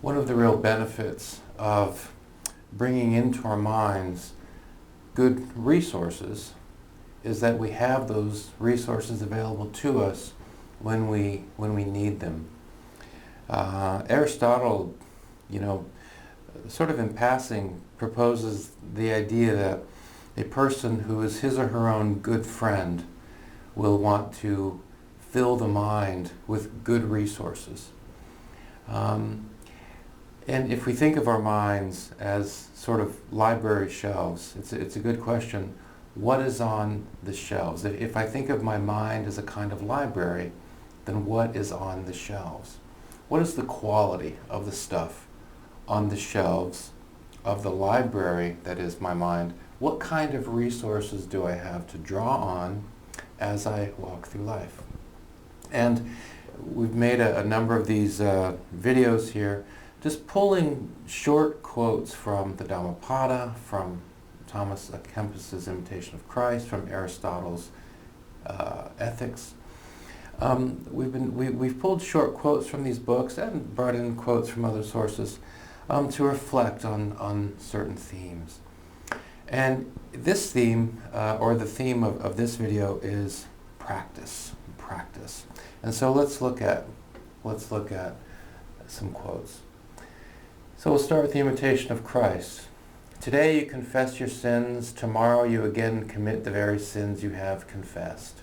One of the real benefits of bringing into our minds good resources is that we have those resources available to us when we need them. Aristotle, sort of in passing, proposes the idea that a person who is his or her own good friend will want to fill the mind with good resources. And if we think of our minds as sort of library shelves, it's a good question. What is on the shelves? If I think of my mind as a kind of library, then what is on the shelves? What is the quality of the stuff on the shelves of the library that is my mind? What kind of resources do I have to draw on as I walk through life? And we've made a number of these videos here, just pulling short quotes from the Dhammapada, from Thomas à Kempis's Imitation of Christ, from Aristotle's Ethics. We've pulled short quotes from these books and brought in quotes from other sources to reflect on certain themes. And this theme, or the theme of this video, is practice. And so let's look at some quotes. So we'll start with the Imitation of Christ. Today you confess your sins, tomorrow you again commit the very sins you have confessed.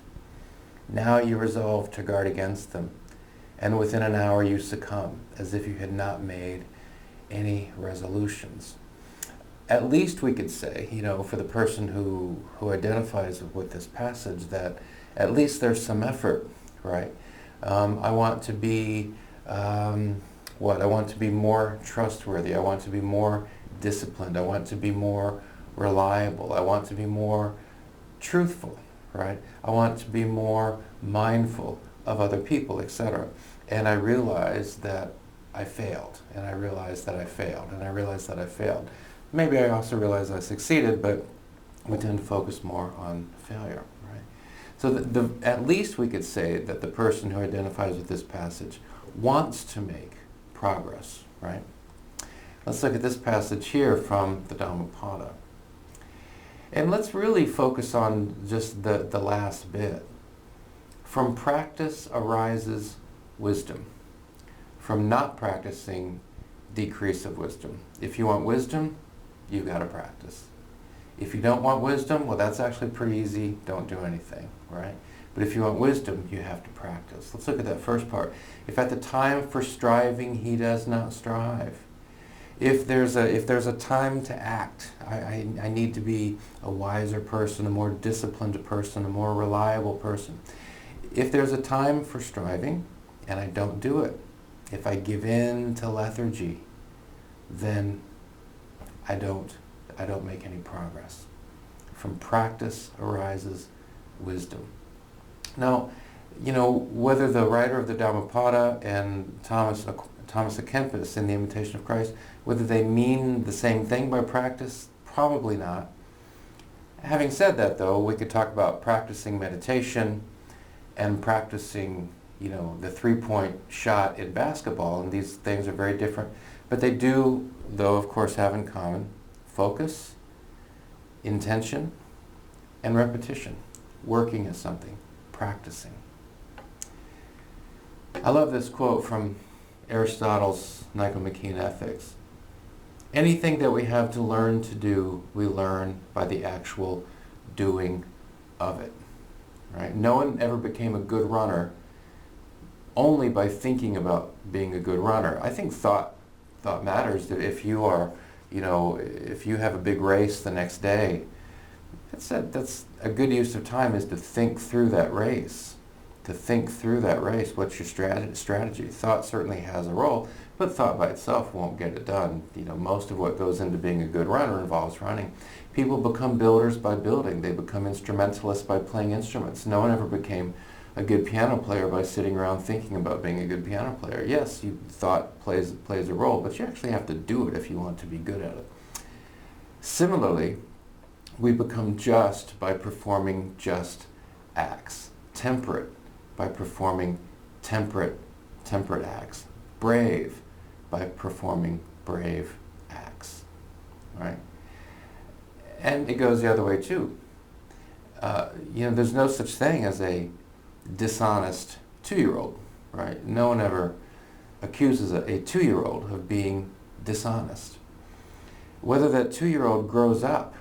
Now you resolve to guard against them, and within an hour you succumb, as if you had not made any resolutions. At least we could say, for the person who identifies with this passage, that at least there's some effort, right? I want to be, I want to be more trustworthy. I want to be more disciplined. I want to be more reliable. I want to be more truthful, right? I want to be more mindful of other people, etc. And I realized that I failed, and I realized that I failed, and I realized that I failed. Maybe I also realized I succeeded, but we tend to focus more on failure, right? So at least we could say that the person who identifies with this passage wants to make progress, right? Let's look at this passage here from the Dhammapada. And let's really focus on just the last bit. From practice arises wisdom. From not practicing, decrease of wisdom. If you want wisdom, you've got to practice. If you don't want wisdom, well, that's actually pretty easy. Don't do anything, right? But if you want wisdom, you have to practice. Let's look at that first part. If at the time for striving he does not strive. If there's a time to act, I need to be a wiser person, a more disciplined person, a more reliable person. If there's a time for striving and I don't do it, if I give in to lethargy, then I don't make any progress. From practice arises wisdom. Now, whether the writer of the Dhammapada and Thomas à Kempis in the Imitation of Christ, whether they mean the same thing by practice, probably not. Having said that, though, we could talk about practicing meditation and practicing, the three-point shot in basketball, and these things are very different. But they do, though, of course, have in common focus, intention, and repetition, working at something, practicing. I love this quote from Aristotle's Nicomachean Ethics. Anything that we have to learn to do, we learn by the actual doing of it. Right? No one ever became a good runner only by thinking about being a good runner. I think thought matters. That if you are, if you have a big race the next day, that's a good use of time, is to think through that race. What's your strategy? Thought certainly has a role, but thought by itself won't get it done. Most of what goes into being a good runner involves running. People become builders by building. They become instrumentalists by playing instruments. No one ever became a good piano player by sitting around thinking about being a good piano player. Yes, thought plays a role, but you actually have to do it if you want to be good at it. Similarly, we become just by performing just acts. Temperate by performing temperate acts. Brave by performing brave acts, right? And it goes the other way too. There's no such thing as a dishonest 2-year-old, right? No one ever accuses a 2-year-old of being dishonest. Whether that 2-year-old grows up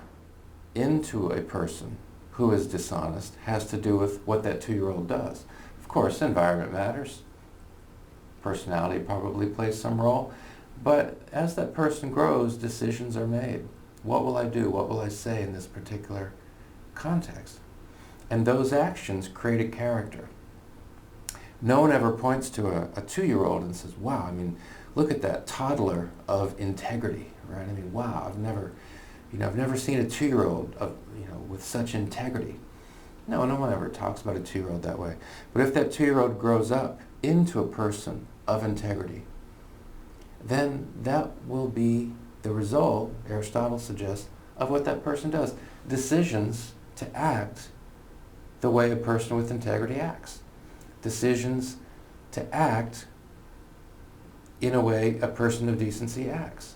into a person who is dishonest has to do with what that 2-year-old does. Of course, environment matters. Personality probably plays some role. But as that person grows, decisions are made. What will I do? What will I say in this particular context? And those actions create a character. No one ever points to a 2-year-old and says, wow, I mean, look at that toddler of integrity, right? I mean, wow, I've never seen a 2-year-old with such integrity. No one ever talks about a 2-year-old that way. But if that 2-year-old grows up into a person of integrity, then that will be the result, Aristotle suggests, of what that person does. Decisions to act the way a person with integrity acts. Decisions to act in a way a person of decency acts.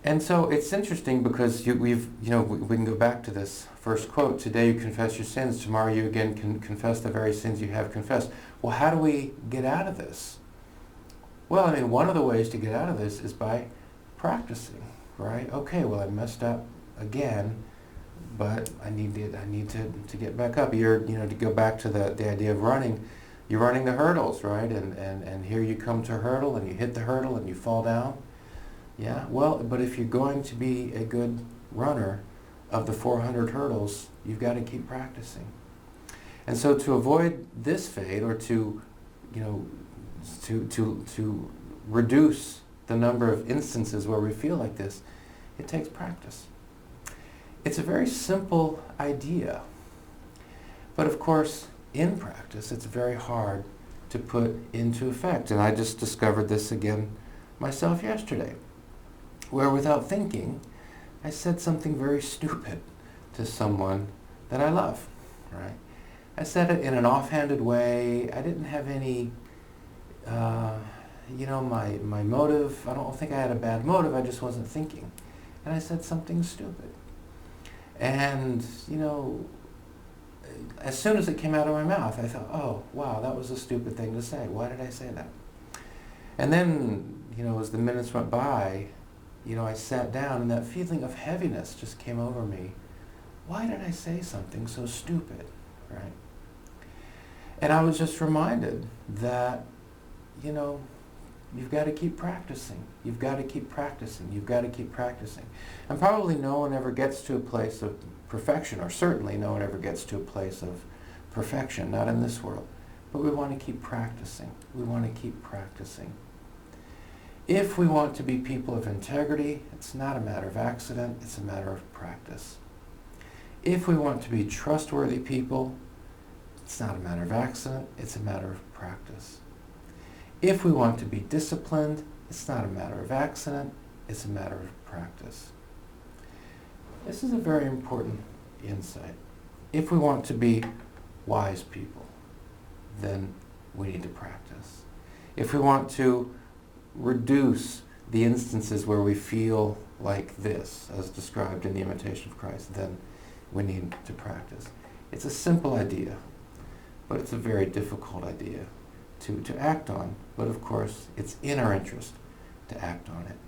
And so it's interesting because we can go back to this first quote, today you confess your sins, tomorrow you again can confess the very sins you have confessed. Well, how do we get out of this? Well, I mean, one of the ways to get out of this is by practicing, right? Okay, well, I messed up again, but I need to get back up. To go back to the idea of running, you're running the hurdles, right? And here you come to a hurdle and you hit the hurdle and you fall down. Yeah, well, but if you're going to be a good runner of the 400 hurdles, you've got to keep practicing. And so to avoid this fate, or to reduce the number of instances where we feel like this, it takes practice. It's a very simple idea. But of course, in practice, it's very hard to put into effect. And I just discovered this again myself yesterday, where without thinking, I said something very stupid to someone that I love, right? I said it in an offhanded way. I didn't have any, my motive. I don't think I had a bad motive. I just wasn't thinking. And I said something stupid. And, as soon as it came out of my mouth, I thought, oh, wow, that was a stupid thing to say. Why did I say that? And then, as the minutes went by, I sat down and that feeling of heaviness just came over me. Why did I say something so stupid, right? And I was just reminded that, you've got to keep practicing. You've got to keep practicing. You've got to keep practicing. And probably no one ever gets to a place of perfection, or certainly no one ever gets to a place of perfection, not in this world. But we want to keep practicing. We want to keep practicing. If we want to be people of integrity, it's not a matter of accident, it's a matter of practice. If we want to be trustworthy people, it's not a matter of accident, it's a matter of practice. If we want to be disciplined, it's not a matter of accident, it's a matter of practice. This is a very important insight. If we want to be wise people, then we need to practice. If we want to reduce the instances where we feel like this, as described in the Imitation of Christ, then we need to practice. It's a simple idea, but it's a very difficult idea to act on. But of course, it's in our interest to act on it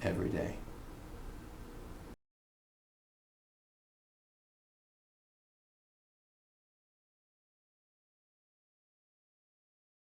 every day.